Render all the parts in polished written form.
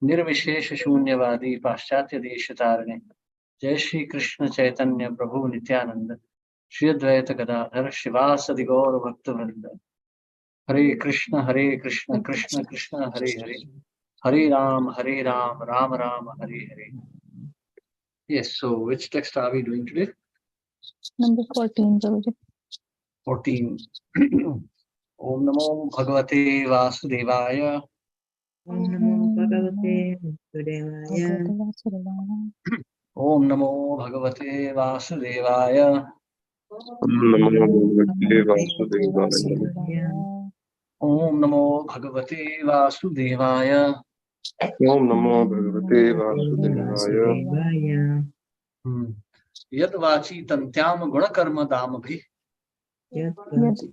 निर्विशेष शून्यवादी पाश्चात्य देश तारणे जय श्री कृष्ण चैतन्य प्रभु नित्यानंद श्री अद्वैत गदाधर शिवासदि गौर भक्त वृंद। हरे कृष्ण कृष्ण कृष्ण हरे हरे, हरे Ram Ram Ram Hare Hare. Yes, so which text are we doing today? Number 14, Guruji. 14. Om Namo Bhagavate Vasudevaya. Om Namo Bhagavate Vasudevaya. Om Namo Bhagavate Vasudevaya. Om Namo Bhagavate Vasudevaya. Om Namo Bhagavate Vasudevaya. Om Namo Bhagavate Vasudevaya. Yad vachi tantyam gunakarma damabhi. Yad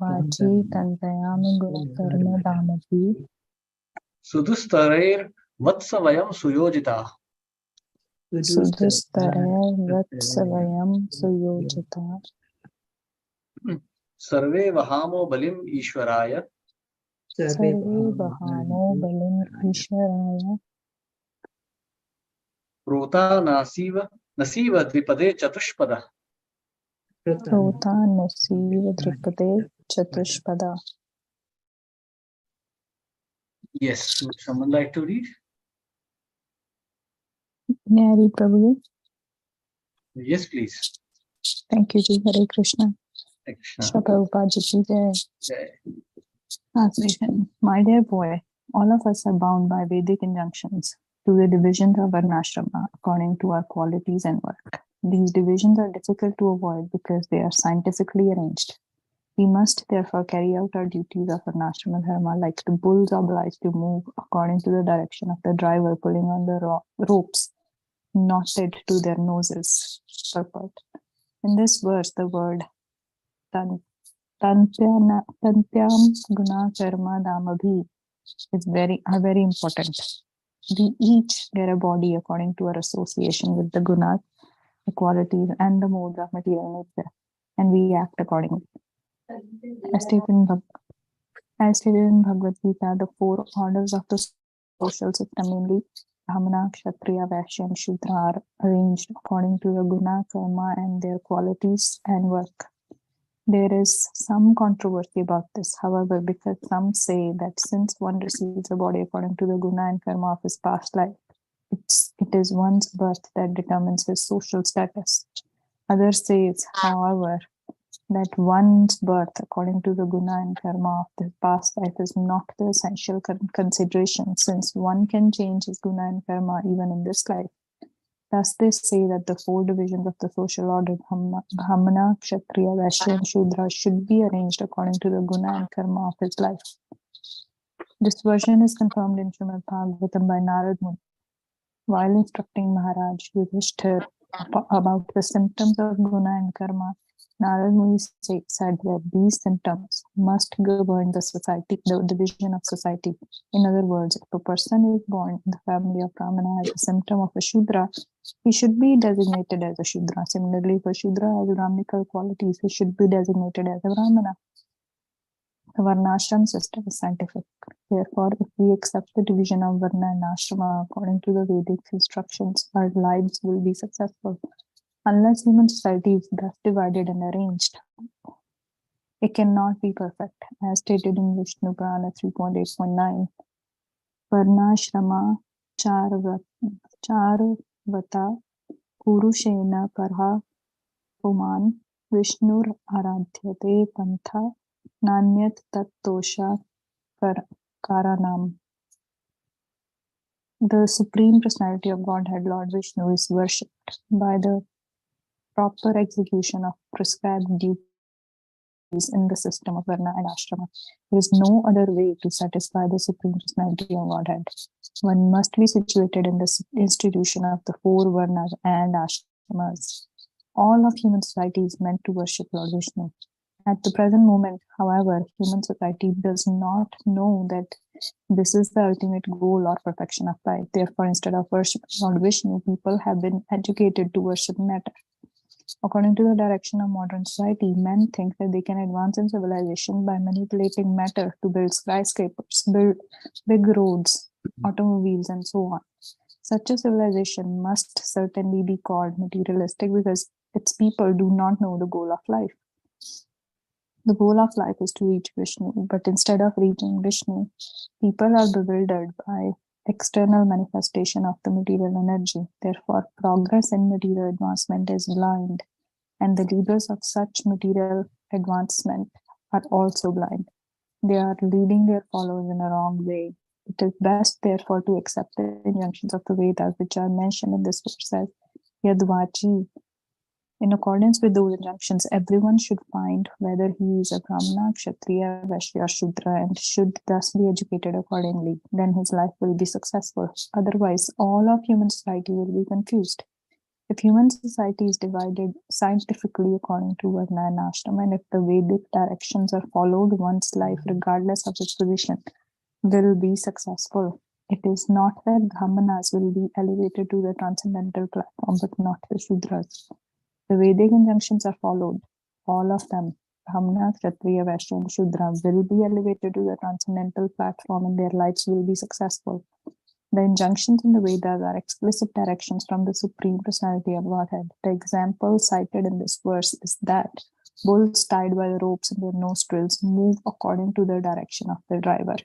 vachi tantyam gunakarma damabhi. Sudhustarer vatsavayam suyojita. Sudhustarer vatsavayam suyojita. Sarve vahamo balim ishwaraya. Sarve vahamo balim ishwaraya. Prota nasiva tripade chatushpada. Prota nasiva tripade chatushpada. Yes, would someone like to read? May I read, Prabhuji? Yes, please. Thank you, Ji. Hare Krishna. Hare Krishna. Shri Prabhupada Ji ki jai. Translation. My dear boy, all of us are bound by Vedic injunctions to the divisions of Varnashrama according to our qualities and work. These divisions are difficult to avoid because they are scientifically arranged. We must therefore carry out our duties of Varnashrama Dharma like the bulls obliged to move according to the direction of the driver pulling on the ropes knotted to their noses. Purport. In this verse, the word Tantyam Guna Karma Damabhi is very important. We each get a body according to our association with the gunas, the qualities, and the modes of material nature, and we act accordingly. As stated in Bhagavad Gita, the four orders of the social system, namely Brahmana, Kshatriya, Vaishya, and Shudra, are arranged according to the guna, karma, and their qualities and work. There is some controversy about this, however, because some say that since one receives a body according to the guna and karma of his past life, it is one's birth that determines his social status. Others say, however, that one's birth according to the guna and karma of the past life is not the essential consideration, since one can change his guna and karma even in this life. Thus, they say that the four divisions of the social order, Brahmana, Kshatriya, Vaishya, and Shudra, should be arranged according to the guna and karma of his life. This version is confirmed in Srimad Bhagavatam by Narad Muni. While instructing Maharaj Yudhishthir about the symptoms of guna and karma, Narad Muni said that these symptoms must govern the society, the division of society. In other words, if a person is born in the family of Brahmana as a symptom of a Shudra, he should be designated as a Shudra. Similarly, if a Shudra has Brahminical qualities, he should be designated as a Brahmana. The Varnashram system is scientific. Therefore, if we accept the division of Varna and Ashrama according to the Vedic instructions, our lives will be successful. Unless human society is thus divided and arranged, it cannot be perfect. As stated in Vishnu Purana 3.8.9, Varnashrama charvata purushena parha puman Vishnur aradhyate pantha nanyat tattosha karanam. The Supreme Personality of Godhead, Lord Vishnu, is worshipped by the proper execution of prescribed duties in the system of Varna and Ashrama. There is no other way to satisfy the Supreme Personality of Godhead. One must be situated in the institution of the four Varnas and Ashramas. All of human society is meant to worship Lord Vishnu. At the present moment, however, human society does not know that this is the ultimate goal or perfection of life. Therefore, instead of worshiping Lord Vishnu, people have been educated to worship matter. According to the direction of modern society, men think that they can advance in civilization by manipulating matter to build skyscrapers, build big roads, automobiles, and so on. Such a civilization must certainly be called materialistic because its people do not know the goal of life. The goal of life is to reach Vishnu, but instead of reaching Vishnu, people are bewildered by external manifestation of the material energy. Therefore, progress in material advancement is blind, and the leaders of such material advancement are also blind. They are leading their followers in a wrong way. It is best, therefore, to accept the injunctions of the Vedas, which are mentioned in this verse as Yadvachi. In accordance with those injunctions, everyone should find whether he is a Brahmana, Kshatriya, Vaishya, or Shudra, and should thus be educated accordingly. Then his life will be successful. Otherwise, all of human society will be confused. If human society is divided scientifically according to Varna and Ashrama, and if the Vedic directions are followed, one's life, regardless of its position, will be successful. It is not that Brahmanas will be elevated to the transcendental platform, but not the Shudras. The Vedic injunctions are followed, all of them. Brahmana, Kshatriya, Vaishya, and Shudra will be elevated to the transcendental platform and their lives will be successful. The injunctions in the Vedas are explicit directions from the Supreme Personality of Godhead. The example cited in this verse is that bulls tied by the ropes in their nostrils move according to the direction of the driver.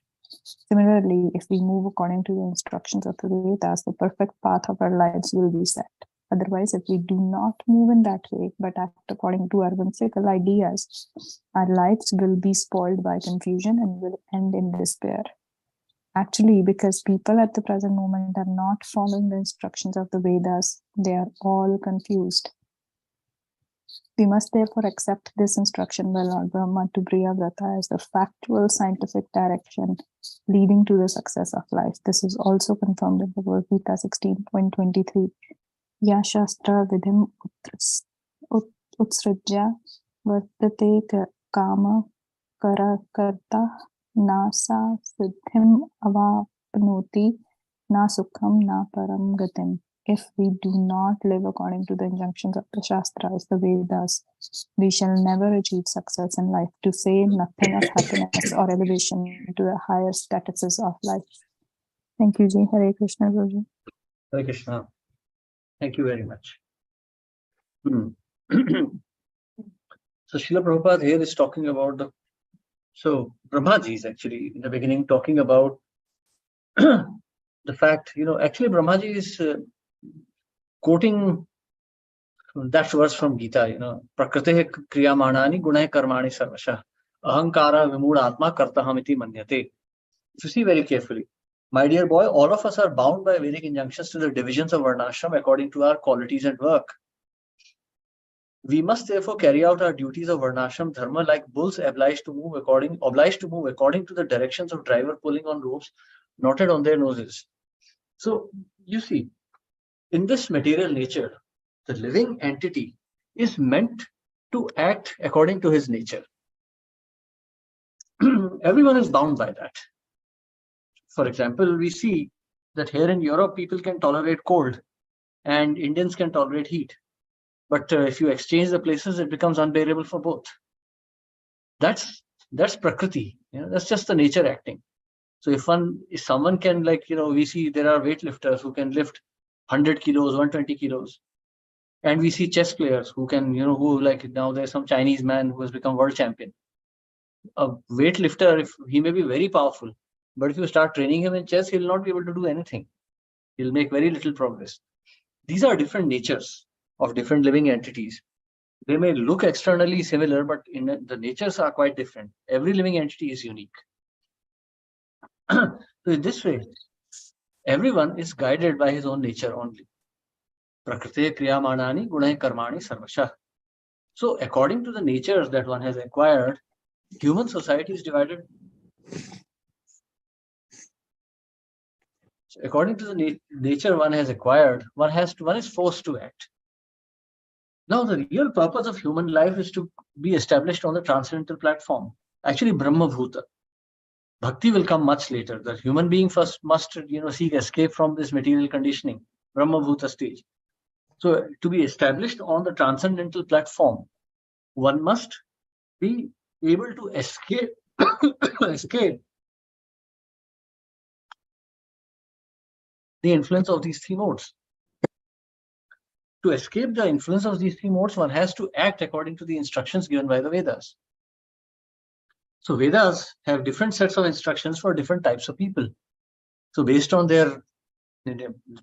Similarly, if we move according to the instructions of the Vedas, the perfect path of our lives will be set. Otherwise, if we do not move in that way, but act according to our whimsical ideas, our lives will be spoiled by confusion and will end in despair. Actually, because people at the present moment are not following the instructions of the Vedas, they are all confused. We must therefore accept this instruction by Lord Brahma to Priyavrata as the factual scientific direction leading to the success of life. This is also confirmed in the Bhagavad Gita 16.23. Ya Shastra Vidhim Utsrajya Vartate Kama Karta Na Sa Siddhim Avapnoti Na Sukham Na Param Gatim. If we do not live according to the injunctions of the Shastras, the Vedas, we shall never achieve success in life, to say nothing of happiness or elevation to the higher statuses of life. Thank you, Ji. Hare Krishna, Guruji. Hare Krishna. Thank you very much. So Srila Prabhupada here is talking about Brahmaji is actually in the beginning talking about the fact, actually Brahmaji is quoting that verse from Gita, Prakrite kriyamanani gunai karmani sarvasha ahankara vimuda atma kartahamiti manyate. If you see very carefully, my dear boy, all of us are bound by Vedic injunctions to the divisions of Varnashram according to our qualities and work. We must therefore carry out our duties of Varnashram dharma like bulls obliged to move according to the directions of driver pulling on ropes knotted on their noses. So you see, in this material nature, the living entity is meant to act according to his nature. Everyone is bound by that. For example, we see that here in Europe, people can tolerate cold and Indians can tolerate heat. But if you exchange the places, it becomes unbearable for both. That's Prakriti. That's just the nature acting. So if someone can, we see there are weightlifters who can lift 100 kilos, 120 kilos. And we see chess players who can, now there's some Chinese man who has become world champion. A weightlifter, if he may be very powerful, but if you start training him in chess, he'll not be able to do anything. He'll make very little progress. These are different natures of different living entities. They may look externally similar, but the natures are quite different. Every living entity is unique. So in this way, everyone is guided by his own nature only. Prakrite kriyamanani gunai karmani sarvasha. So according to the natures that one has acquired, human society is divided. So according to the nature one has acquired, one is forced to act. Now the real purpose of human life is to be established on the transcendental platform. Actually, Brahma Bhuta. Bhakti will come much later. The human being first must, seek escape from this material conditioning, Brahma Bhuta stage. So to be established on the transcendental platform, one must be able to escape the influence of these three modes. To escape the influence of these three modes, one has to act according to the instructions given by the Vedas. So Vedas have different sets of instructions for different types of people. So based on their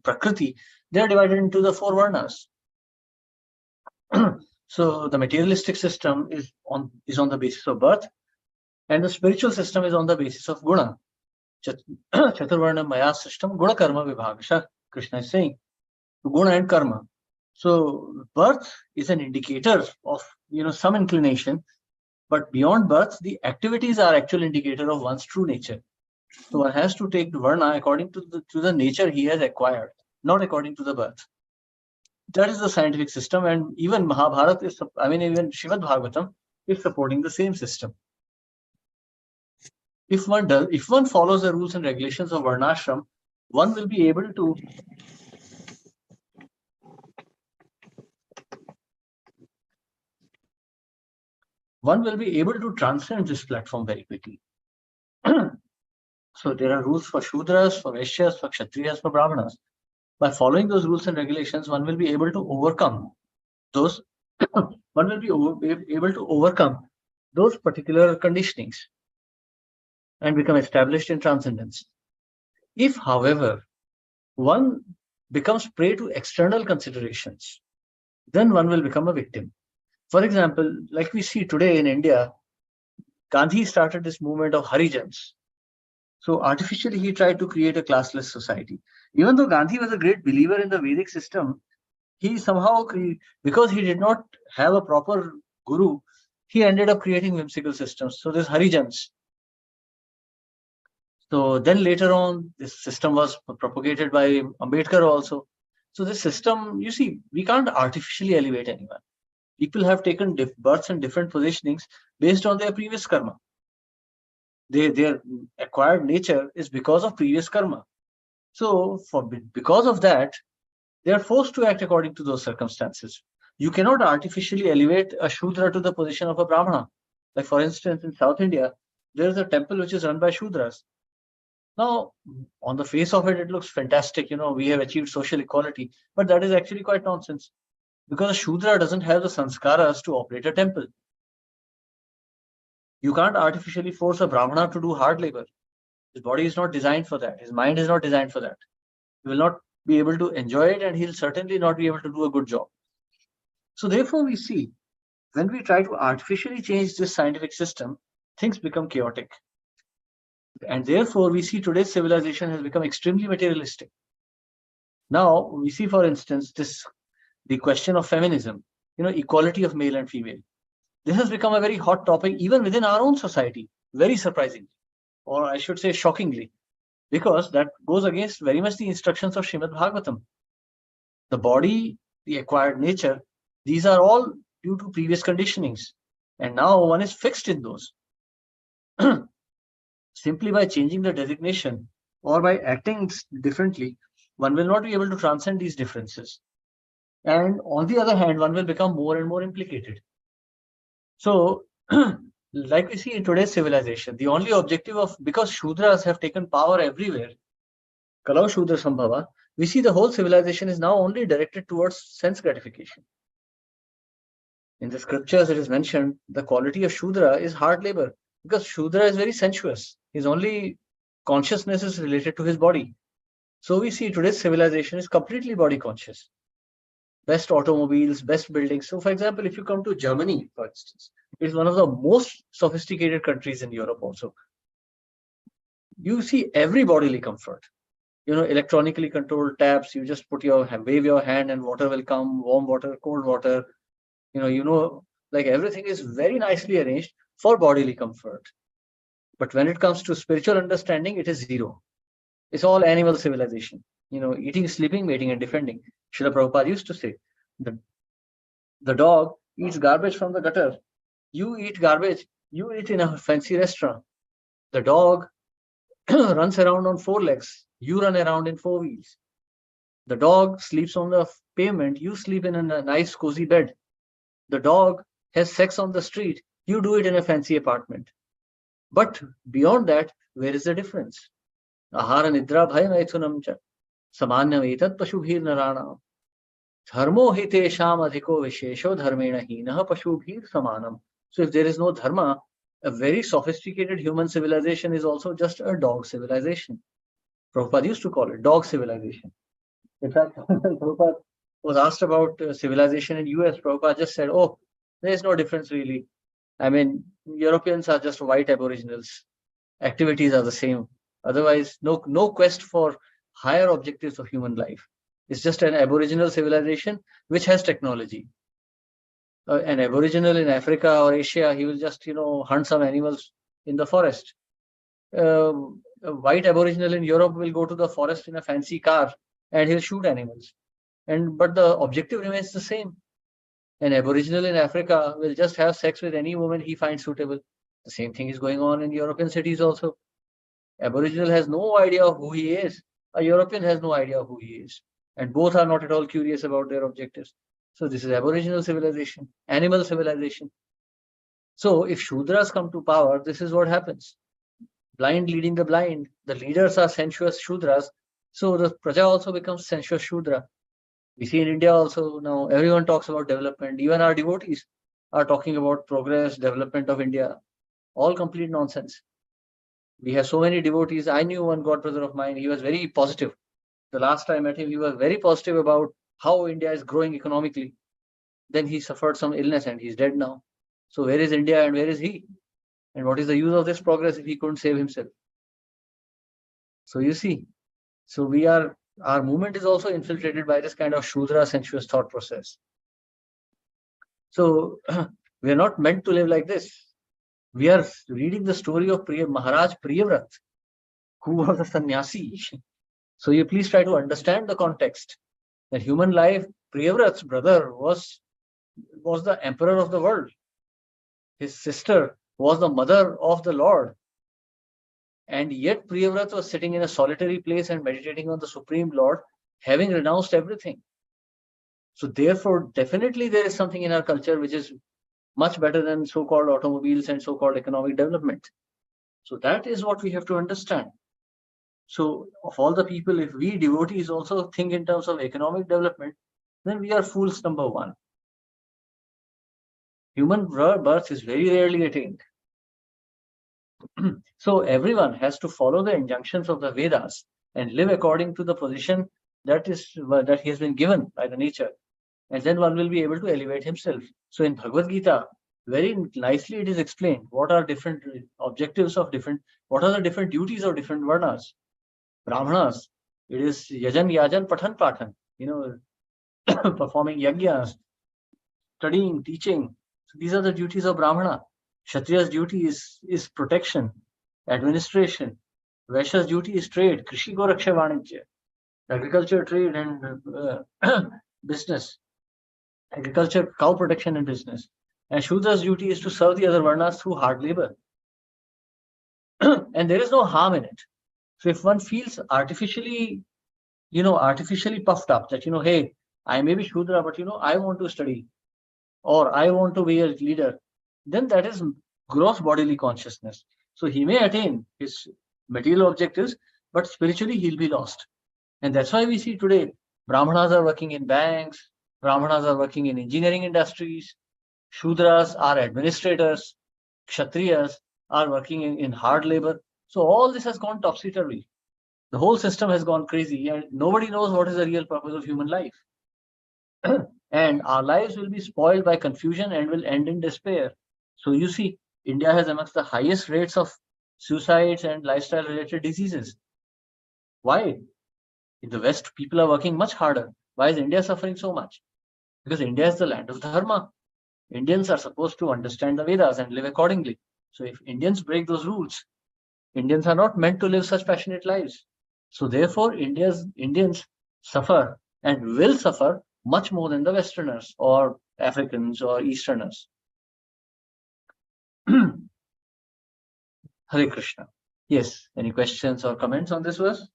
prakriti, they are divided into the four varnas. So the materialistic system is on the basis of birth, and the spiritual system is on the basis of guna. Chaturvarna Maya system, guna karma vibhagasha. Krishna is saying, guna and karma. So birth is an indicator of some inclination, but beyond birth, the activities are actual indicator of one's true nature. So one has to take the varna according to the nature he has acquired, not according to the birth. That is the scientific system, and even Mahabharata even Srimad Bhagavatam is supporting the same system. If one follows the rules and regulations of Varnashram, one will be able to transcend this platform very quickly. So there are rules for Shudras, for Vaishyas, for Kshatriyas, for Brahmanas. By following those rules and regulations, one will be able to overcome those. One will be able to overcome those particular conditionings and become established in transcendence. If, however, one becomes prey to external considerations, then one will become a victim. For example, like we see today in India, Gandhi started this movement of Harijans. So artificially, he tried to create a classless society. Even though Gandhi was a great believer in the Vedic system, he somehow, because he did not have a proper guru, he ended up creating whimsical systems. So there's Harijans. So then later on, this system was propagated by Ambedkar also. So this system, you see, we can't artificially elevate anyone. People have taken births and different positionings based on their previous karma. Their acquired nature is because of previous karma. So because of that, they are forced to act according to those circumstances. You cannot artificially elevate a Shudra to the position of a Brahmana. Like for instance, in South India, there is a temple which is run by Shudras. Now, on the face of it, it looks fantastic. We have achieved social equality, but that is actually quite nonsense, because a Shudra doesn't have the sanskaras to operate a temple. You can't artificially force a Brahmana to do hard labor. His body is not designed for that. His mind is not designed for that. He will not be able to enjoy it, and he'll certainly not be able to do a good job. So therefore, we see, when we try to artificially change this scientific system, things become chaotic. And therefore, we see today's civilization has become extremely materialistic. Now, we see, for instance, the question of feminism, equality of male and female. This has become a very hot topic even within our own society, very surprisingly, or I should say shockingly, because that goes against very much the instructions of Srimad Bhagavatam. The body, the acquired nature, these are all due to previous conditionings, and now one is fixed in those. Simply by changing the designation or by acting differently, one will not be able to transcend these differences. And on the other hand, one will become more and more implicated. So, like we see in today's civilization, the only objective because Shudras have taken power everywhere, Kalau Shudra Sambhava, we see the whole civilization is now only directed towards sense gratification. In the scriptures, it is mentioned the quality of Shudra is hard labor, because Shudra is very sensuous. His only consciousness is related to his body. So we see today's civilization is completely body conscious. Best automobiles, best buildings. So for example, if you come to Germany, for instance, it's one of the most sophisticated countries in Europe also. You see every bodily comfort. Electronically controlled taps, you just wave your hand and water will come, warm water, cold water. Like everything is very nicely arranged for bodily comfort. But when it comes to spiritual understanding, it is zero. It's all animal civilization. Eating, sleeping, mating, and defending. Srila Prabhupada used to say, the dog eats garbage from the gutter. You eat garbage, you eat in a fancy restaurant. The dog runs around on 4 legs. You run around in 4 wheels. The dog sleeps on the pavement. You sleep in a nice cozy bed. The dog has sex on the street. You do it in a fancy apartment. But beyond that, where is the difference? Ahara nidra bhaya maithunam cha. Samanyam etat pashubhir narana. Dharmo hi tesham adhiko vishesho dharmena hinah pashubhir samanam. So if there is no dharma, a very sophisticated human civilization is also just a dog civilization. Prabhupada used to call it dog civilization. In fact, Prabhupada was asked about civilization in US. Prabhupada just said, oh, there is no difference really. I mean, Europeans are just white aboriginals. Activities are the same. Otherwise, no quest for higher objectives of human life. It's just an aboriginal civilization which has technology. An aboriginal in Africa or Asia, he will just, hunt some animals in the forest. A white aboriginal in Europe will go to the forest in a fancy car and he'll shoot animals. But the objective remains the same. An aboriginal in Africa will just have sex with any woman he finds suitable. The same thing is going on in European cities also. Aboriginal has no idea of who he is. A European has no idea of who he is. And both are not at all curious about their objectives. So this is aboriginal civilization, animal civilization. So if Shudras come to power, this is what happens. Blind leading the blind. The leaders are sensuous Shudras. So the Praja also becomes sensuous Shudra. We see in India also now, everyone talks about development. Even our devotees are talking about progress, development of India. All complete nonsense. We have so many devotees. I knew one God brother of mine. He was very positive. The last time I met him, he was very positive about how India is growing economically. Then he suffered some illness and he's dead now. So where is India and where is he? And what is the use of this progress if he couldn't save himself? So you see, our movement is also infiltrated by this kind of Shudra sensuous thought process. So we are not meant to live like this. We are reading the story of Maharaj Priyavrat, who was a sannyasi. So you please try to understand the context. That human life, Priyavrat's brother was the emperor of the world. His sister was the mother of the Lord. And yet Priyavrat was sitting in a solitary place and meditating on the Supreme Lord, having renounced everything. So therefore, definitely there is something in our culture which is much better than so-called automobiles and so-called economic development. So that is what we have to understand. So of all the people, if we devotees also think in terms of economic development, then we are fools number one. Human birth is very rarely attained. So everyone has to follow the injunctions of the Vedas and live according to the position that he has been given by the nature. And then one will be able to elevate himself. So in Bhagavad Gita, very nicely it is explained what are different objectives of what are the different duties of different varnas. Brahmanas, it is yajan, yajan, pathan, pathan, performing yajnas, studying, teaching. So these are the duties of Brahmana. Kshatriya's duty is protection, administration. Vaishya's duty is trade, krishi goraksha vanijya, agriculture, trade, and business. Agriculture, cow protection, and business. And Shudra's duty is to serve the other varnas through hard labor. And there is no harm in it. So if one feels artificially puffed up that, hey, I may be Shudra, but, I want to study or I want to be a leader, then that is gross bodily consciousness. So he may attain his material objectives, but spiritually he'll be lost. And that's why we see today, Brahmanas are working in banks, Brahmanas are working in engineering industries, Shudras are administrators, Kshatriyas are working in hard labor. So all this has gone topsy-turvy. The whole system has gone crazy and nobody knows what is the real purpose of human life. And our lives will be spoiled by confusion and will end in despair. So you see, India has amongst the highest rates of suicides and lifestyle-related diseases. Why? In the West, people are working much harder. Why is India suffering so much? Because India is the land of Dharma. Indians are supposed to understand the Vedas and live accordingly. So if Indians break those rules, Indians are not meant to live such passionate lives. So therefore, Indians suffer and will suffer much more than the Westerners or Africans or Easterners. Hare Krishna. Yes, any questions or comments on this verse?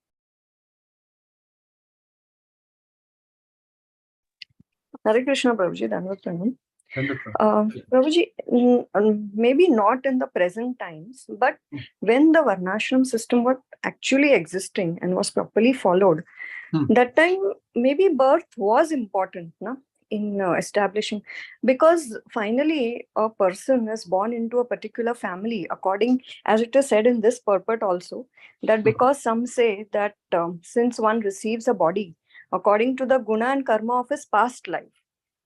Hare Krishna, Prabhuji. Prabhuji, maybe not in the present times, but when the Varnashram system was actually existing and was properly followed, That time maybe birth was important, no? In establishing, because finally a person is born into a particular family, according as it is said in this purport also, that because some say that since one receives a body according to the guna and karma of his past life,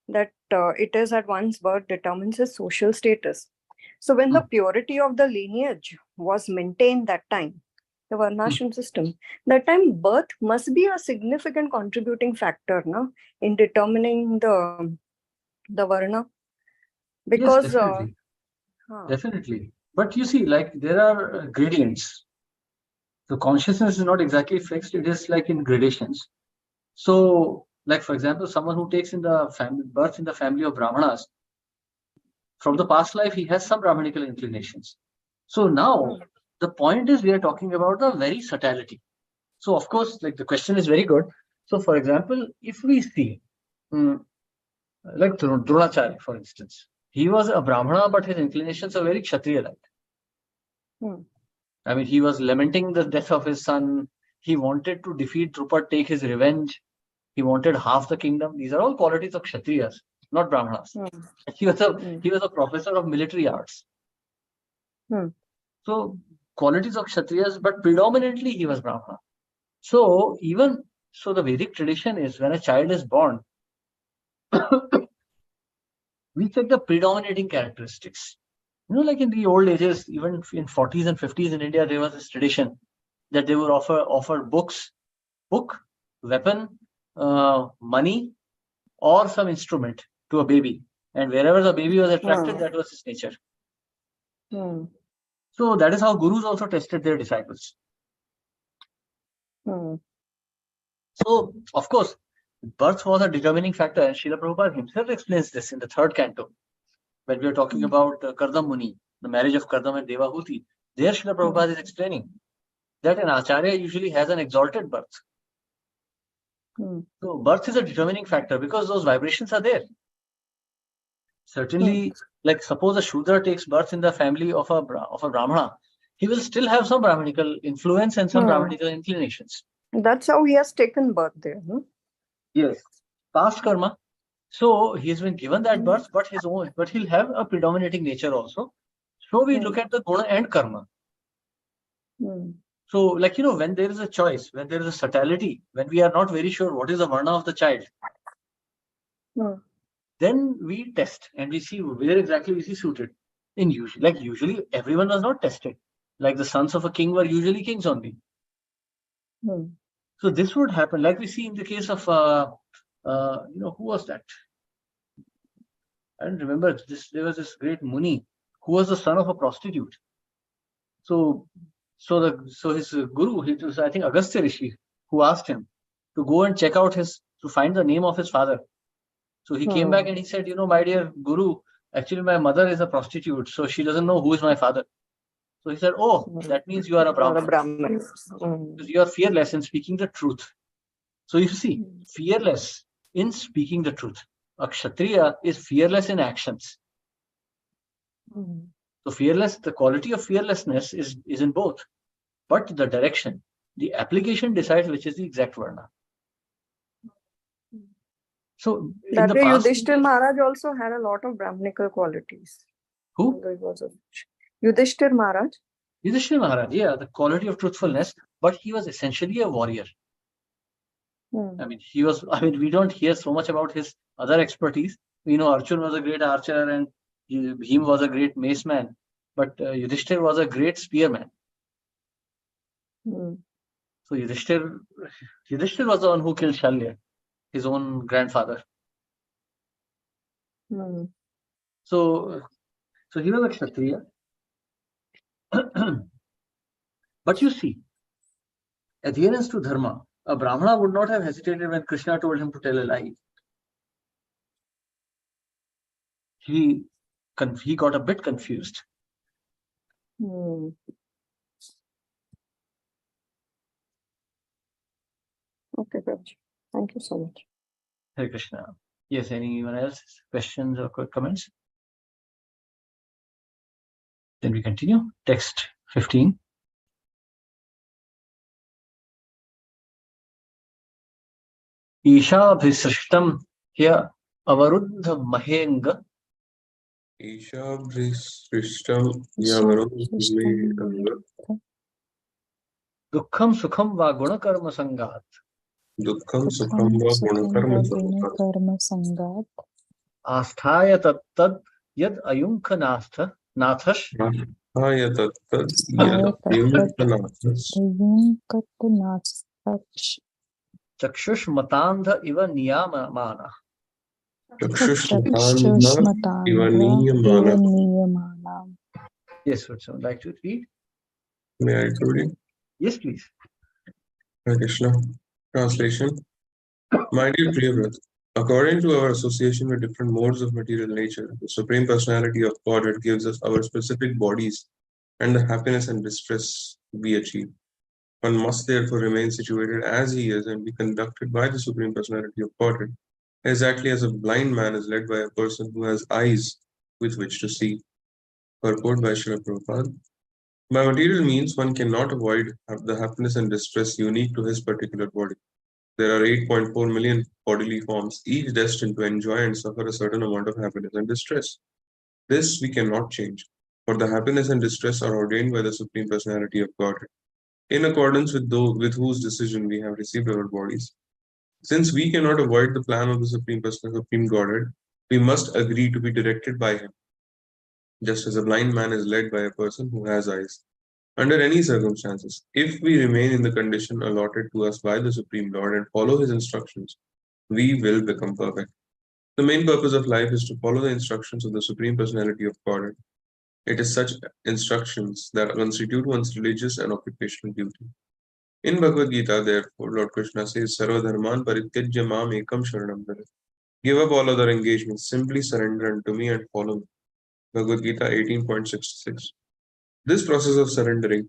that it is at one's birth determines his social status. So when the purity of the lineage was maintained that time, the Varnashram system, that time birth must be a significant contributing factor, no, in determining the Varna. Yes, Because definitely. Definitely. But you see, like there are gradients. The consciousness is not exactly fixed, it is like in gradations. So, like for example, someone who takes in the family birth in the family of Brahmanas, from the past life, he has some Brahmanical inclinations. So now the point is we are talking about the very subtlety. So of course, like the question is very good. So for example, if we see, like Dronacharya, for instance, he was a Brahmana, but his inclinations are very Kshatriya-like. I mean, he was lamenting the death of his son. He wanted to defeat Drupada, take his revenge. He wanted half the kingdom. These are all qualities of Kshatriyas, not Brahmanas. He was a professor of military arts. So qualities of Kshatriyas, but predominantly he was Brahmana. So the Vedic tradition is when a child is born, we check the predominating characteristics. Like in the old ages, even in 40s and 50s in India, there was this tradition that they would offer book, weapon, money, or some instrument to a baby. And wherever the baby was attracted, that was his nature. So that is how gurus also tested their disciples. So, of course, birth was a determining factor, and Srila Prabhupada himself explains this in the 3rd canto. When we are talking about Kardam Muni, the marriage of Kardam and Devahuti, there Srila Prabhupada is explaining that an Acharya usually has an exalted birth. So birth is a determining factor because those vibrations are there. Certainly, like suppose a Shudra takes birth in the family of a Brahmana, he will still have some Brahmanical influence and some Brahmanical inclinations. That's how he has taken birth there. Yes, past karma. So he's been given that birth, but he'll have a predominating nature also. So we look at the guna and karma. So, like, when there is a choice, when there is a subtlety, when we are not very sure what is the varna of the child, then we test and we see where exactly we see suited. Usually everyone was not tested. Like the sons of a king were usually kings only. So this would happen, like we see in the case of, who was that? I don't remember. There was this great Muni who was the son of a prostitute. So his guru, it was, I think, Agastya Rishi, who asked him to go and check out to find the name of his father. So he came back and he said, my dear guru, actually my mother is a prostitute, so she doesn't know who is my father. So he said, that means you are a Brahman. Because you are fearless in speaking the truth. So you see, fearless in speaking the truth. A Kshatriya is fearless in actions. So the quality of fearlessness is in both. But the direction, the application decides which is the exact varna. So that way, Yudhishthir Maharaj also had a lot of Brahmanical qualities. Who? Yudhishthir Maharaj. Yudhishthir Maharaj, yeah, the quality of truthfulness, but he was essentially a warrior. I mean, we don't hear so much about his other expertise. Arjun was a great archer and Bhim was a great mace man, but Yudhishthir was a great spearman. So Yudhishthir was the one who killed Shalya, his own grandfather. So he was a Kshatriya. But you see, adherence to dharma, a Brahmana would not have hesitated when Krishna told him to tell a lie. He got a bit confused. Okay, Prabhuji. Thank you so much. Hare Krishna. Yes, anyone else? Questions or comments? Then we continue. Text 15. ईशाभिसृष्टं ह्य अवरुद्ध महेंग ईशाभ्रिसृष्टं यवरुणं दुःखं सुखं वा गुणकर्म संगात् दुःखं सुखं वा गुणकर्म संगात् कर्म संगात आस्थाय तत्तद् यद् अयुङ्ख नाथश् आस्थाय तत्तद् यत् युक्तनाथस् चक्षुष्मतान्ध इव नियाममानः चक्षुष्मतान्ध इव नीयमानः. Yes, would someone like to read? May I read? Yes, please. Hare Krishna. Translation. My dear Priyavrata, according to our association with different modes of material nature, the Supreme Personality of Godhead gives us our specific bodies and the happiness and distress we achieve. One must therefore remain situated as he is and be conducted by the Supreme Personality of Godhead, exactly as a blind man is led by a person who has eyes with which to see. Purport by Srila Prabhupada. By material means, one cannot avoid the happiness and distress unique to his particular body. There are 8.4 million bodily forms, each destined to enjoy and suffer a certain amount of happiness and distress. This we cannot change, for the happiness and distress are ordained by the Supreme Personality of Godhead, in accordance with whose decision we have received our bodies. Since we cannot avoid the plan of the Supreme Godhead, we must agree to be directed by him, just as a blind man is led by a person who has eyes. Under any circumstances, if we remain in the condition allotted to us by the Supreme Lord and follow his instructions, we will become perfect. The main purpose of life is to follow the instructions of the Supreme Personality of Godhead. It is such instructions that constitute one's religious and occupational duty. In Bhagavad Gita, therefore, Lord Krishna says, Sarva dharman parityajya mam ekam sharanam vraja. Give up all other engagements, simply surrender unto me and follow me. Bhagavad Gita 18.66. This process of surrendering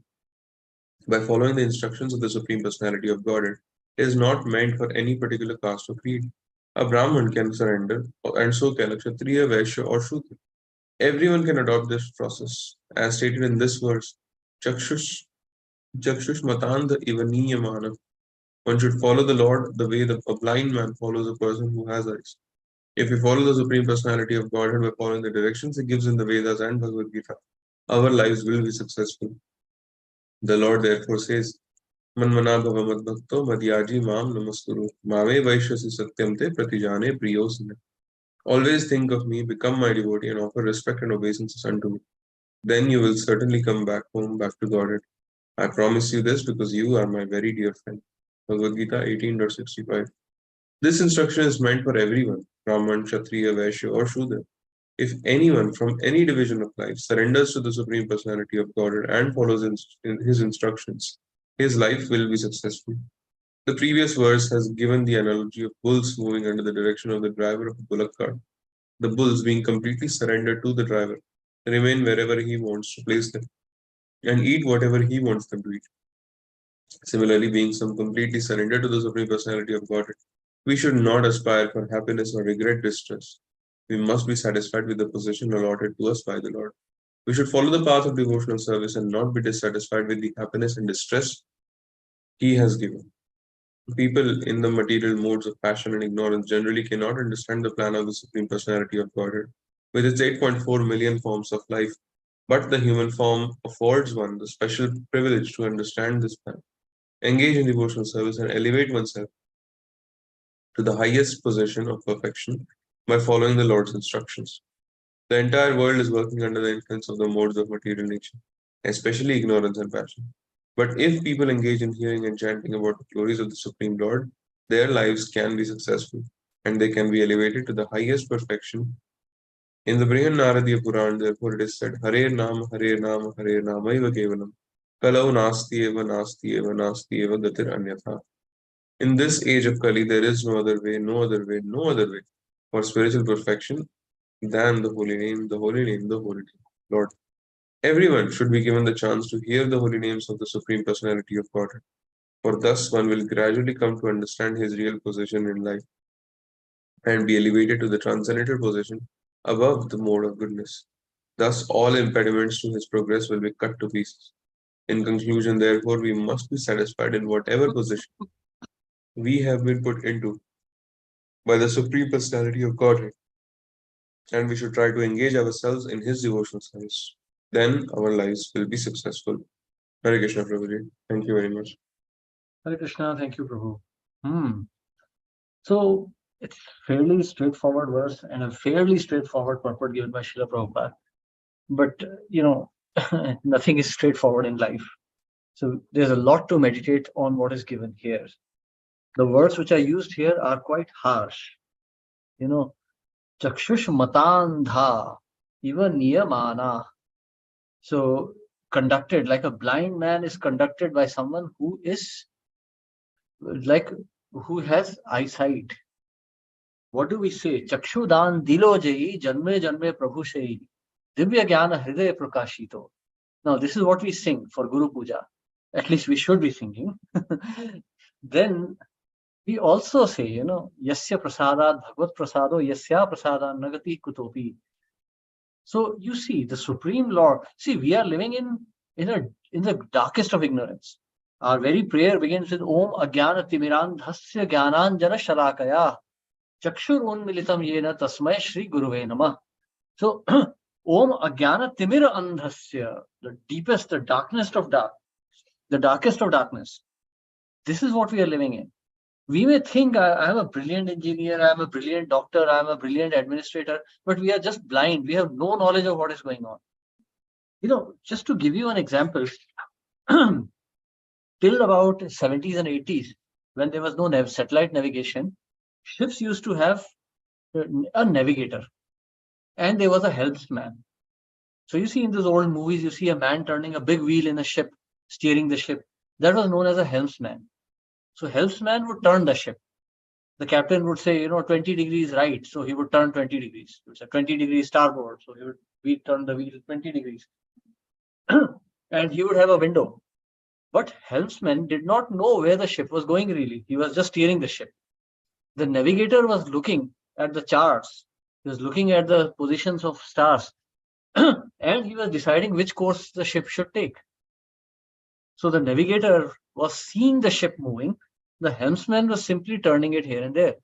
by following the instructions of the Supreme Personality of Godhead is not meant for any particular caste or creed. A Brahman can surrender, and so can a Kshatriya, Vaishya, or Shudra. Everyone can adopt this process. As stated in this verse, Chakshush Matanda Ivaniyamana. One should follow the Lord the way a blind man follows a person who has eyes. If we follow the Supreme Personality of Godhead by following the directions He gives in the Vedas and Bhagavad Gita, our lives will be successful. The Lord therefore says, Manmana bhava madbhakto madhyaji mam namaskuru mame vaishyasi satyam te pratijane priyosine. Always think of me, become my devotee, and offer respect and obeisance unto me. Then you will certainly come back home, back to Godhead. I promise you this because you are my very dear friend. Bhagavad Gita 18.65. This instruction is meant for everyone, Brahman, Kshatriya, Vaishya, or Shudra. If anyone from any division of life surrenders to the Supreme Personality of Godhead and follows his instructions, his life will be successful. The previous verse has given the analogy of bulls moving under the direction of the driver of a bullock cart. The bulls, being completely surrendered to the driver, remain wherever he wants to place them and eat whatever he wants them to eat. Similarly, being some completely surrendered to the Supreme Personality of Godhead, we should not aspire for happiness or regret distress. We must be satisfied with the position allotted to us by the Lord. We should follow the path of devotional service and not be dissatisfied with the happiness and distress He has given. People in the material modes of passion and ignorance generally cannot understand the plan of the Supreme Personality of Godhead with its 8.4 million forms of life, but the human form affords one the special privilege to understand this plan, engage in devotional service, and elevate oneself to the highest position of perfection by following the Lord's instructions. The entire world is working under the influence of the modes of material nature, especially ignorance and passion. But if people engage in hearing and chanting about the glories of the Supreme Lord, their lives can be successful and they can be elevated to the highest perfection. In the Brihan Naradiya Puran, therefore, it is said, Hare Nama, Hare Nama, Hare Nama, Eva Kevalam, Kalau Nasti Eva, Nasti Eva, Nasti Eva, Gatir Anyatha. In this age of Kali, there is no other way, no other way, no other way for spiritual perfection than the holy name, the holy name, the holy name, Lord. Everyone should be given the chance to hear the holy names of the Supreme Personality of Godhead, for thus one will gradually come to understand his real position in life and be elevated to the transcendental position above the mode of goodness. Thus, all impediments to his progress will be cut to pieces. In conclusion, therefore, we must be satisfied in whatever position we have been put into by the Supreme Personality of Godhead, and we should try to engage ourselves in His devotional service. Then our lives will be successful. Hare Krishna, Prabhuji. Thank you very much. Hare Krishna, thank you, Prabhu. So it's fairly straightforward verse and a fairly straightforward purport given by Srila Prabhupada. But nothing is straightforward in life. So there's a lot to meditate on what is given here. The words which are used here are quite harsh. Chakshush matandha, even niyamana. So conducted like a blind man is conducted by someone who is who has eyesight. What do we say? Chakshudan dilo jayi janme janme prabhu shayi divya jnana hriday prakashito. Now this is what we sing for Guru Puja. At least we should be singing. Then we also say, yasya prasadat bhagavad prasado yasya prasadat nagati kutopi. So you see, the Supreme Lord. See, we are living in the darkest of ignorance. Our very prayer begins with Om Ajnana Timirandhasya Jnananjana Shalakaya Chakshur Unmilitam Yena Tasmai Shri Guruve Namah. So Om Ajnana Timira Andhasya, the deepest, the darkest of darkness. This is what we are living in. We may think I am a brilliant engineer, I am a brilliant doctor, I am a brilliant administrator, but we are just blind. We have no knowledge of what is going on. Just to give you an example, till about 70s and 80s, when there was no satellite navigation, ships used to have a navigator and there was a helmsman. So you see in those old movies, you see a man turning a big wheel in a ship, steering the ship. That was known as a helmsman. So helmsman would turn the ship. The captain would say, 20 degrees right. So he would turn 20 degrees. It would say 20 degrees starboard. So he would turn the wheel 20 degrees. And he would have a window. But helmsman did not know where the ship was going really. He was just steering the ship. The navigator was looking at the charts. He was looking at the positions of stars. And he was deciding which course the ship should take. So the navigator was seeing the ship moving. The helmsman was simply turning it here and there.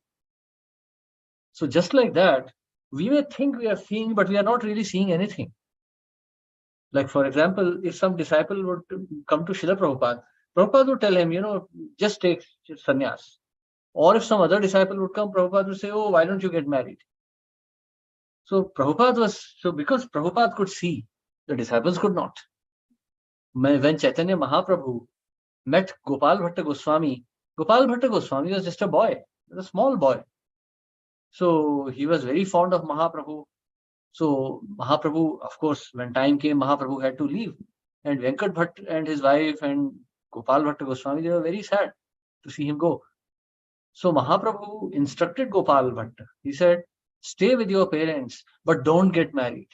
So just like that, we may think we are seeing, but we are not really seeing anything. Like, for example, if some disciple would come to Srila Prabhupada, Prabhupada would tell him, just take sannyas. Or if some other disciple would come, Prabhupada would say, oh, why don't you get married? So because Prabhupada could see, the disciples could not. When Chaitanya Mahaprabhu met Gopal Bhatta Goswami was just a boy, a small boy. So he was very fond of Mahaprabhu. So Mahaprabhu, of course, when time came, Mahaprabhu had to leave. And Venkat Bhatt and his wife and Gopal Bhatta Goswami, they were very sad to see him go. So Mahaprabhu instructed Gopal Bhatta. He said, stay with your parents, but don't get married.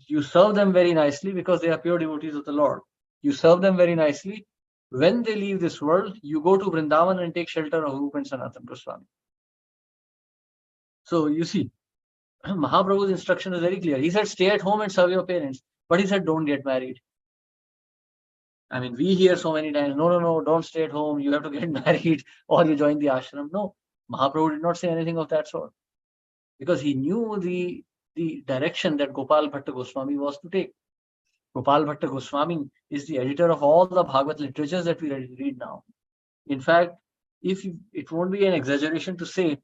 You serve them very nicely because they are pure devotees of the Lord. You serve them very nicely. When they leave this world, you go to Vrindavan and take shelter of Rupa and Sanatana Goswami. So you see, Mahaprabhu's instruction is very clear. He said, stay at home and serve your parents. But he said, don't get married. I mean, we hear so many times, no, don't stay at home. You have to get married or you join the ashram. No, Mahaprabhu did not say anything of that sort. Because he knew the direction that Gopal Bhatta Goswami was to take. Gopal Bhatta Goswami is the editor of all the Bhagavad literatures that we read now. In fact, it won't be an exaggeration to say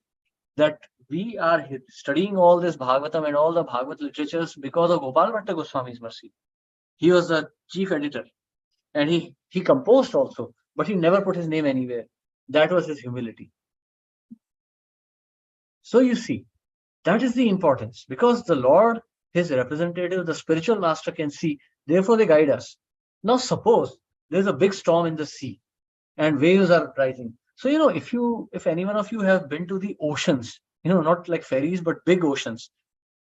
that we are studying all this Bhagavatam and all the Bhagavad literatures because of Gopal Bhatta Goswami's mercy. He was the chief editor and he composed also, but he never put his name anywhere. That was his humility. So you see, that is the importance, because the Lord, his representative, the spiritual master can see, therefore they guide us. Now suppose there's a big storm in the sea and waves are rising. So, if any one of you have been to the oceans, not like ferries, but big oceans,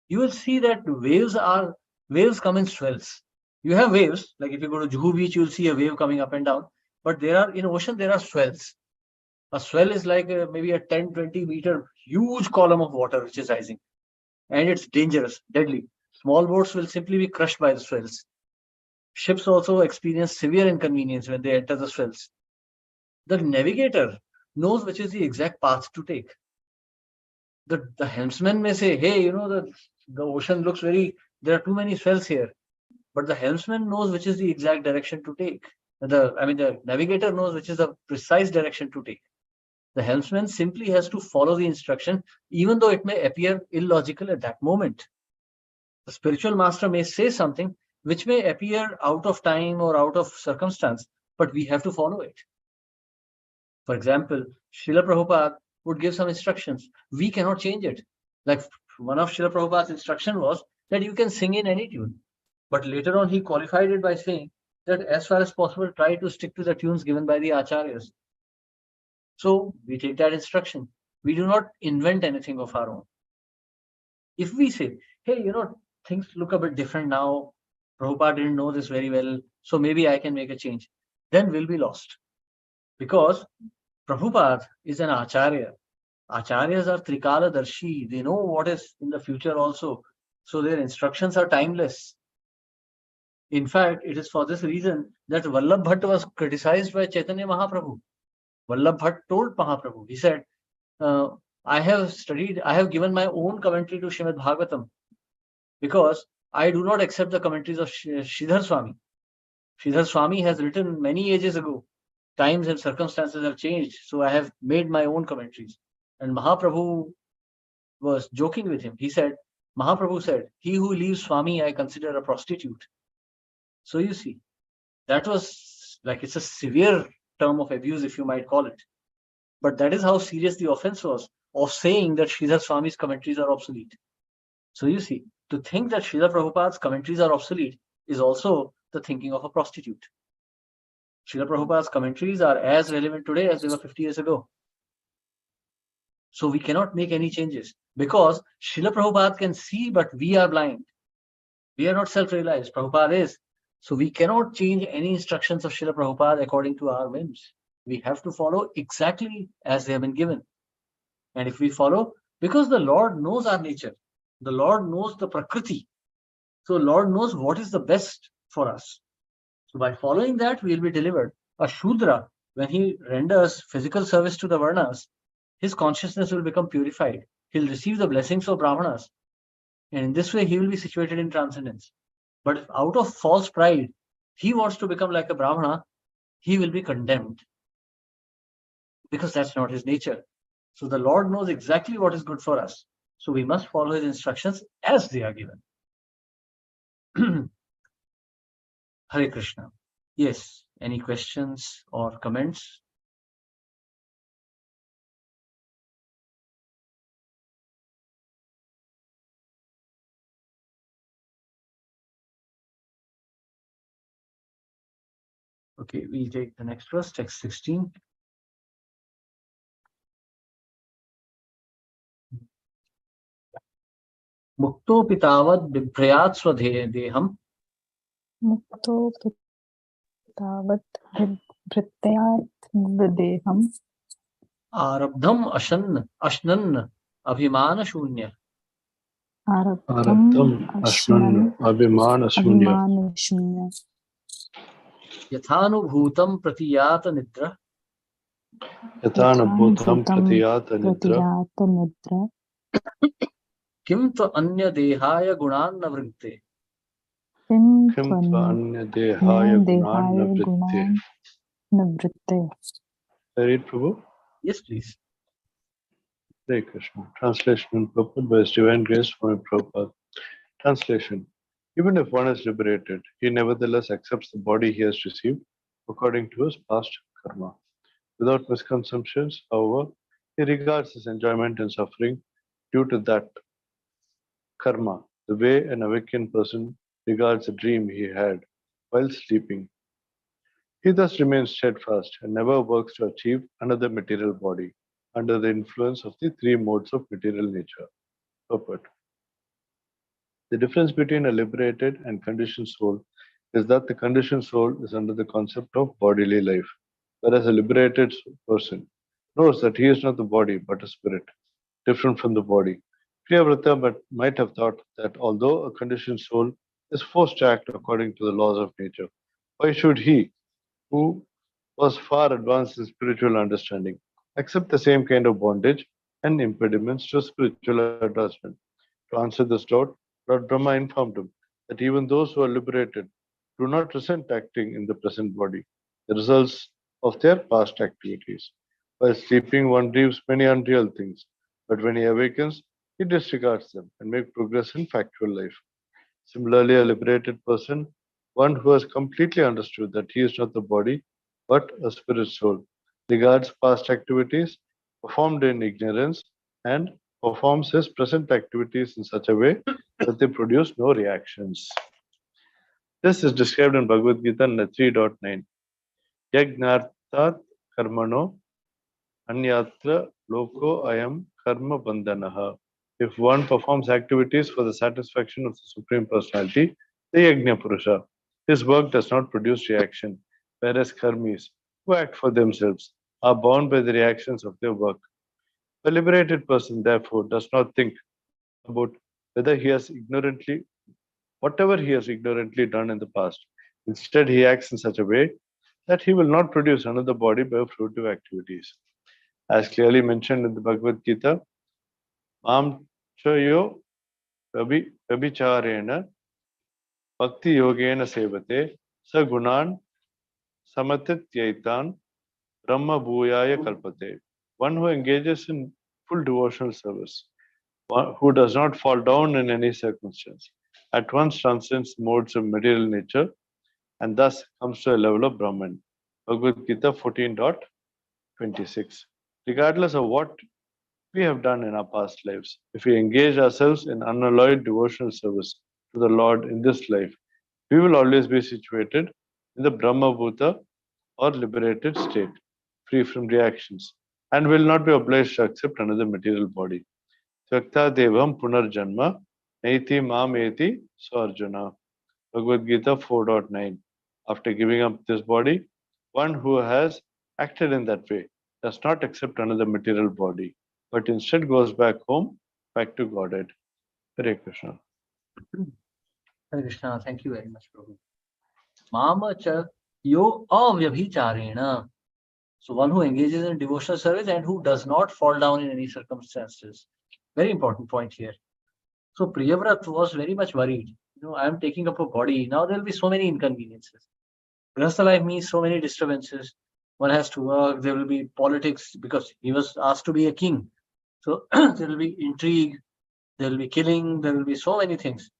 you will see that waves come in swells. You have waves, like if you go to Juhu Beach, you'll see a wave coming up and down, but in ocean, there are swells. A swell is like maybe a 10-20 meter huge column of water which is rising. And it's dangerous, deadly. Small boats will simply be crushed by the swells. Ships also experience severe inconvenience when they enter the swells. The navigator knows which is the exact path to take. The helmsman may say, hey, the ocean looks there are too many swells here. But the helmsman knows which is the exact direction to take. The navigator knows which is the precise direction to take. The helmsman simply has to follow the instruction, even though it may appear illogical at that moment. The spiritual master may say something which may appear out of time or out of circumstance, but we have to follow it. For example, Srila Prabhupada would give some instructions. We cannot change it. Like one of Srila Prabhupada's instruction was that you can sing in any tune. But later on, he qualified it by saying that as far as possible, try to stick to the tunes given by the acharyas. So we take that instruction. We do not invent anything of our own. If we say, hey, things look a bit different now, Prabhupada didn't know this very well, so maybe I can make a change, then we'll be lost. Because Prabhupada is an acharya. Acharyas are Trikala Darshi. They know what is in the future also. So their instructions are timeless. In fact, it is for this reason that Vallabh Bhatt was criticized by Chaitanya Mahaprabhu. Vallabh Bhatt told Mahaprabhu, he said, I have given my own commentary to Srimad Bhagavatam because I do not accept the commentaries of Sridhar Swami. Sridhar Swami has written many ages ago. Times and circumstances have changed, so I have made my own commentaries. And Mahaprabhu was joking with him. Mahaprabhu said, he who leaves Swami, I consider a prostitute. So you see, that was it's a severe term of abuse, if you might call it. But that is how serious the offense was of saying that Sridhar Swami's commentaries are obsolete. So you see, to think that Srila Prabhupada's commentaries are obsolete is also the thinking of a prostitute. Srila Prabhupada's commentaries are as relevant today as they were 50 years ago. So we cannot make any changes because Srila Prabhupada can see, but we are blind. We are not self-realized. Prabhupada is. So we cannot change any instructions of Srila Prabhupada according to our whims. We have to follow exactly as they have been given. And if we follow, because the Lord knows our nature, the Lord knows the Prakriti. So Lord knows what is the best for us. So by following that, we will be delivered. A Shudra, when he renders physical service to the Varnas, his consciousness will become purified. He'll receive the blessings of Brahmanas. And in this way, he will be situated in transcendence. But if out of false pride, he wants to become like a Brahmana, he will be condemned. Because that's not his nature. So the Lord knows exactly what is good for us. So we must follow his instructions as they are given. Hare Krishna. Yes, any questions or comments? Okay, we'll take the next verse, text 16. Mukto pitavad bibhrayat swadeham. Mukto pitavat bhrityat videham. Arabdham ashnan abhimana shunya. Arabdham ashnan abhimana shunya. Yathanubhutam pratiyata nidra. Yathanubhutam pratiyata nidra. Kim tva anya dehaya gunan navritte. Kim tva anya dehaya gunan navritte. Read, Prabhu. Yes, please. Hare Krishna. Translation and purport by His Divine Grace from Prabhupada. Translation. Even if one is liberated, he nevertheless accepts the body he has received according to his past karma. Without misconceptions, however, he regards his enjoyment and suffering due to that karma, the way an awakened person regards a dream he had while sleeping. He thus remains steadfast and never works to achieve another material body under the influence of the three modes of material nature. Purport. The difference between a liberated and conditioned soul is that the conditioned soul is under the concept of bodily life, whereas a liberated person knows that he is not the body but a spirit, different from the body. Priyavrata might have thought that although a conditioned soul is forced to act according to the laws of nature, why should he, who was far advanced in spiritual understanding, accept the same kind of bondage and impediments to spiritual advancement. To answer this doubt, Lord Brahma informed him that even those who are liberated do not resent acting in the present body, the results of their past activities. While sleeping, one dreams many unreal things, but when he awakens, he disregards them and makes progress in factual life. Similarly, a liberated person, one who has completely understood that he is not the body but a spirit soul, regards past activities performed in ignorance and performs his present activities in such a way that they produce no reactions. This is described in Bhagavad Gita 3.9. Yagnartat karmano anyatra loko ayam karma bandhanaha. If one performs activities for the satisfaction of the Supreme Personality, the Yajna Purusha, his work does not produce reaction, whereas karmis, who act for themselves, are bound by the reactions of their work. A liberated person, therefore, does not think about whether he has whatever he has ignorantly done in the past. Instead, he acts in such a way that he will not produce another body by fruitive activities. As clearly mentioned in the Bhagavad Gita, Mam chayo Vabhicharena Bhakti Yogena Sevate Sa Gunan Samatityaitan Brahma Bhuyaya Kalpate. One who engages in full devotional service, one who does not fall down in any circumstance, at once transcends modes of material nature and thus comes to a level of Brahman. Bhagavad Gita 14.26. Regardless of what we have done in our past lives, if we engage ourselves in unalloyed devotional service to the Lord in this life, we will always be situated in the Brahma Bhuta or liberated state, free from reactions, and will not be obliged to accept another material body. Tvakta devam punarjanma naiti mam eti sarjuna. Bhagavad Gita 4.9. After giving up this body, one who has acted in that way does not accept another material body, but instead goes back home, back to Godhead. Hare Krishna. Hare Krishna, thank you very much, Prabhu. Mama cha yo avyabhicharena. So one who engages in devotional service and who does not fall down in any circumstances. Very important point here. So Priyavrat was very much worried. I am taking up a body. Now there will be so many inconveniences. Grahastha life means so many disturbances. One has to work. There will be politics because he was asked to be a king. So there will be intrigue. There will be killing. There will be so many things.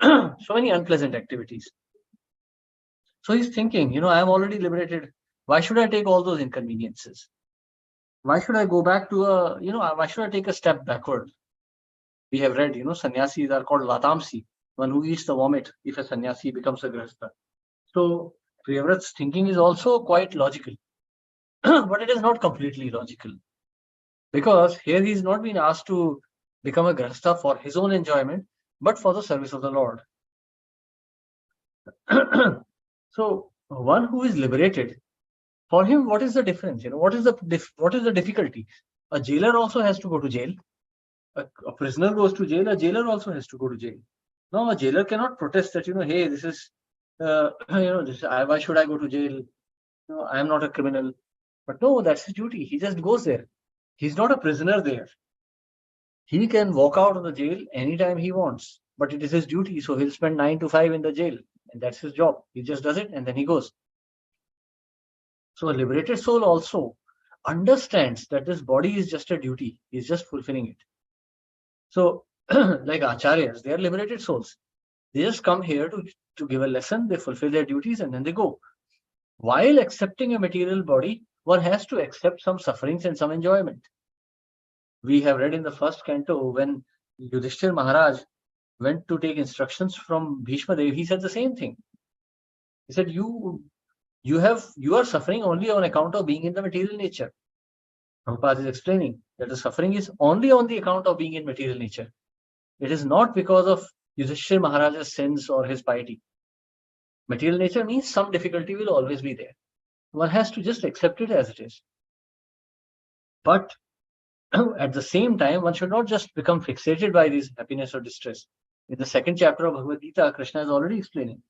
So many unpleasant activities. So he's thinking, I am already liberated. Why should I take all those inconveniences? Why should I go back to why should I take a step backward? We have read, sannyasis are called vatamsi, one who eats the vomit if a sannyasi becomes a grahastha. So Priyavrat's thinking is also quite logical, but it is not completely logical. Because here he is not being asked to become a grahastha for his own enjoyment, but for the service of the Lord. So one who is liberated, for him, what is the difference? What is the difficulty? A jailer also has to go to jail. A prisoner goes to jail. A jailer also has to go to jail. No, a jailer cannot protest that hey, this is why should I go to jail? I am not a criminal. But no, that's his duty. He just goes there. He's not a prisoner there. He can walk out of the jail anytime he wants, but it is his duty. So he'll spend 9 to 5 in the jail, and that's his job. He just does it and then he goes. So a liberated soul also understands that this body is just a duty. He's just fulfilling it. So like acharyas, they are liberated souls. They just come here to give a lesson, they fulfill their duties and then they go. While accepting a material body, one has to accept some sufferings and some enjoyment. We have read in the first canto when Yudhishthir Maharaj went to take instructions from Bhishma Dev, he said the same thing. He said, you are suffering only on account of being in the material nature. Prabhupada is explaining that the suffering is only on the account of being in material nature. It is not because of Yudhishthir Maharaj's sins or his piety. Material nature means some difficulty will always be there. One has to just accept it as it is. But at the same time, one should not just become fixated by this happiness or distress. In the second chapter of Bhagavad Gita, Krishna is already explaining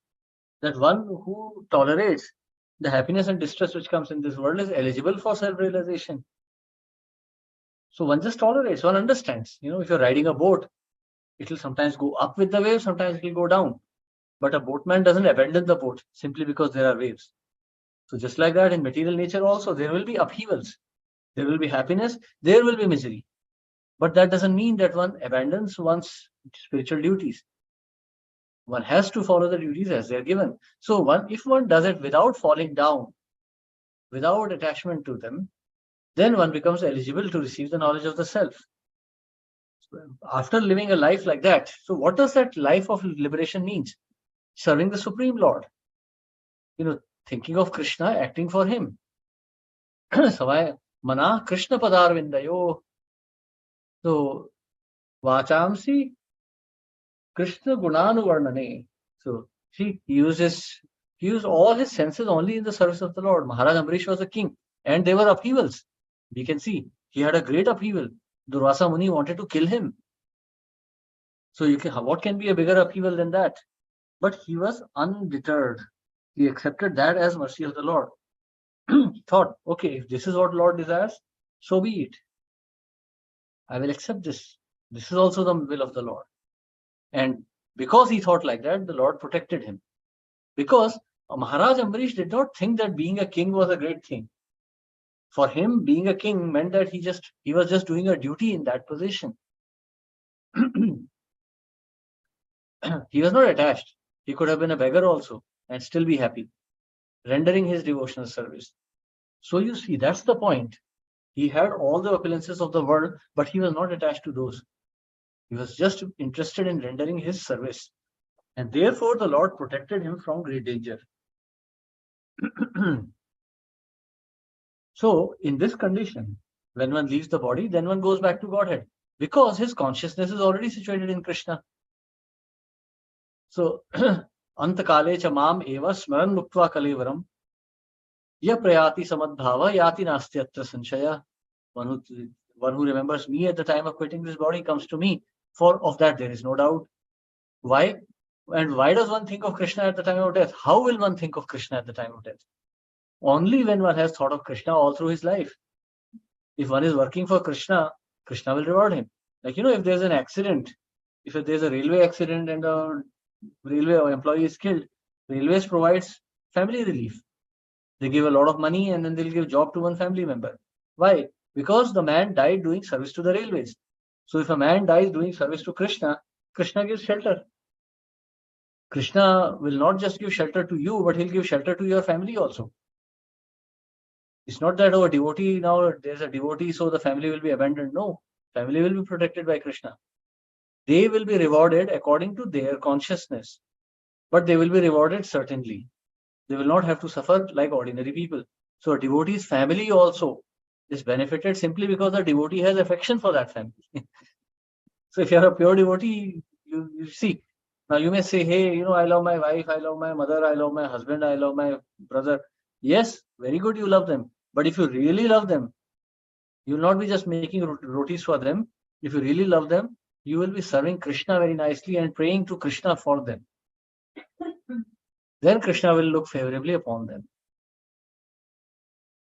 that one who tolerates the happiness and distress which comes in this world is eligible for self-realization. So one just tolerates, one understands. If you're riding a boat, it will sometimes go up with the waves, sometimes it will go down. But a boatman doesn't abandon the boat simply because there are waves. So just like that, in material nature also, there will be upheavals. There will be happiness, there will be misery. But that doesn't mean that one abandons one's spiritual duties. One has to follow the duties as they are given. So if one does it without falling down, without attachment to them, then one becomes eligible to receive the knowledge of the self. After living a life like that, so what does that life of liberation mean? Serving the Supreme Lord. Thinking of Krishna, acting for him. Savaya mana Krishna padarvindayo. So vachamsi Krishna gunanuvarnane. So he used all his senses only in the service of the Lord. Maharaj Ambarish was a king, and there were upheavals. We can see he had a great upheaval. Durvasa Muni wanted to kill him. So what can be a bigger upheaval than that? But he was undeterred. He accepted that as mercy of the Lord. Thought, okay, if this is what Lord desires, so be it. I will accept this. This is also the will of the Lord. And because he thought like that, the Lord protected him. Because Maharaj Ambarish did not think that being a king was a great thing. For him, being a king meant that he was just doing a duty in that position. He was not attached. He could have been a beggar also and still be happy, rendering his devotional service. So you see, that's the point. He had all the opulences of the world, but he was not attached to those. He was just interested in rendering his service. And therefore, the Lord protected him from great danger. So, in this condition, when one leaves the body, then one goes back to Godhead, because his consciousness is already situated in Krishna. So, antakale cha mam eva smaran muktva kalevaram ya prayati samadbhava yati nastyatra sanshaya. One who remembers me at the time of quitting this body comes to me. For of that there is no doubt. Why? And why does one think of Krishna at the time of death? How will one think of Krishna at the time of death? Only when one has thought of Krishna all through his life. If one is working for Krishna, Krishna will reward him. Like, if there's an accident, if there's a railway accident and a railway employee is killed, Railways provides family relief. They give a lot of money and then they'll give job to one family member. Why? Because the man died doing service to the railways. So if a man dies doing service to Krishna, Krishna gives shelter. Krishna will not just give shelter to you, but he'll give shelter to your family also. It's not that, a devotee, now there's a devotee, so the family will be abandoned. No, family will be protected by Krishna. They will be rewarded according to their consciousness, but they will be rewarded certainly. They will not have to suffer like ordinary people. So a devotee's family also is benefited simply because the devotee has affection for that family. So if you are a pure devotee, you see, now you may say, hey, I love my wife, I love my mother, I love my husband, I love my brother. Yes, very good, you love them. But if you really love them, you will not be just making rotis for them. If you really love them, you will be serving Krishna very nicely and praying to Krishna for them. Then Krishna will look favorably upon them.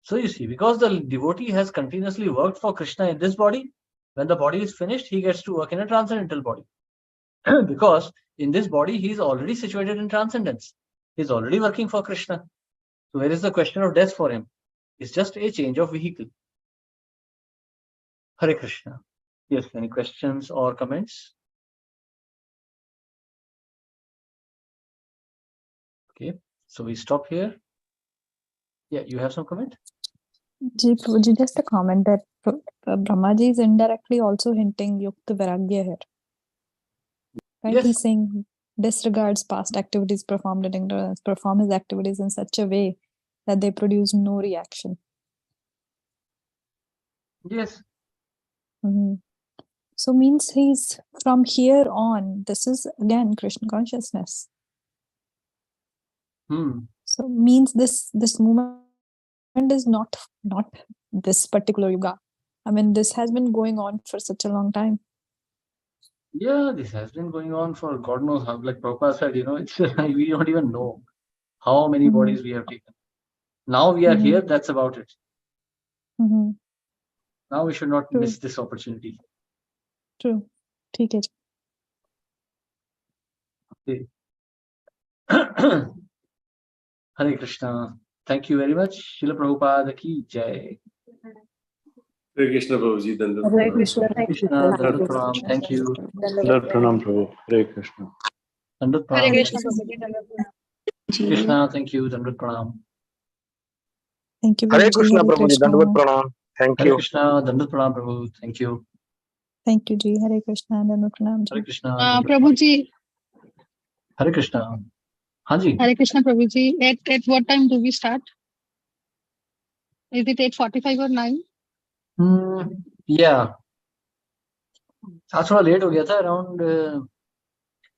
So you see, because the devotee has continuously worked for Krishna in this body, when the body is finished, he gets to work in a transcendental body. Because in this body, he is already situated in transcendence. He is already working for Krishna. So where is the question of death for him? It's just a change of vehicle. Hare Krishna. Yes, any questions or comments? Okay, so we stop here. Yeah, you have some comment? Just a comment that Brahmaji is indirectly also hinting Yukta Vairagya here. Right? Yes. He's saying disregards past activities performed in ignorance, perform his activities in such a way that they produce no reaction. Yes. So means he's from here on, this is again Krishna consciousness. So means this movement is not this particular yuga. I mean, this has been going on for such a long time. Yeah, this has been going on for God knows how. Like Prabhupada said, it's we don't even know how many bodies we have taken. Now we are here, that's about it. Now we should not True. miss this opportunity. True. ठीक है जी. Hare Krishna. Thank you very much. Srila Prabhupada ki jai. Hare Krishna Prabhuji, Dandavat Hare Pranam. Krishna. Thank you. Krishna, Dandavat Pranam. Thank you. Dandavat Pranam Prabhu. Hare Krishna. Dandavat Hare Pranam. Krishna Prabhuji, Dandavat Pranam. Krishna, thank you. Dandavat Pranam. Thank you. Hare Prabhuji. Krishna Hare Prabhuji, Krishna. Dandavat Pranam. Thank Hare you. Krishna, Dandavat Pranam Prabhu. Thank you. Thank you जी. हरे कृष्णा. धन्यवाद प्रणाम जी. Hare Krishna. Dandavat Prabhu Pranam. ji, Hare Krishna. हाँ जी. Hare Krishna Prabhu ji. At what time do we start? Is it 8:45 or 9? Yeah. आज थोड़ा late हो गया था. Around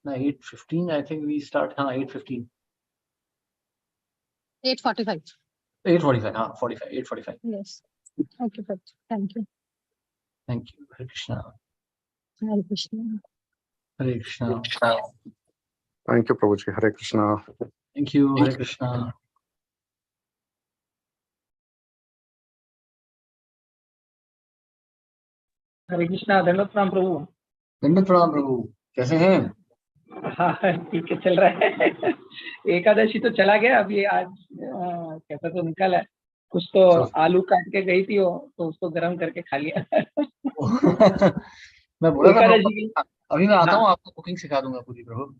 8:15 I think we start. हाँ 8:15. 8:45. 8:45. हाँ 45. 8:45. Yes. Okay, Prabhu. Thank you. Thank you. Hare Krishna. Hare Krishna. Hare Krishna. Thank you, Prabhuji. Hare Krishna. Thank you. Hare Krishna. हरे कृष्णा. धन्यवाद प्रणाम प्रभु. दंडवत प्रणाम प्रभु. कैसे हैं? हाँ ठीक है, चल रहा है. एकादशी तो चला गया. अभी आज कैसा तो निकल है. कुछ तो आलू काट के गई थी वो, तो उसको गर्म करके खा लिया. मैं बोला था एकादशी की. अभी मैं आता हाँ. हूँ, आपको कुकिंग सिखा दूंगा पूरी प्रभु.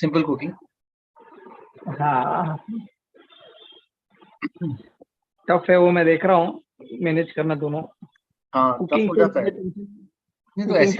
Simple cooking. हाँ टफ है वो, मैं देख रहा हूँ मैनेज करना दोनों. हाँ टफ हो जाता है. नहीं तो ऐसे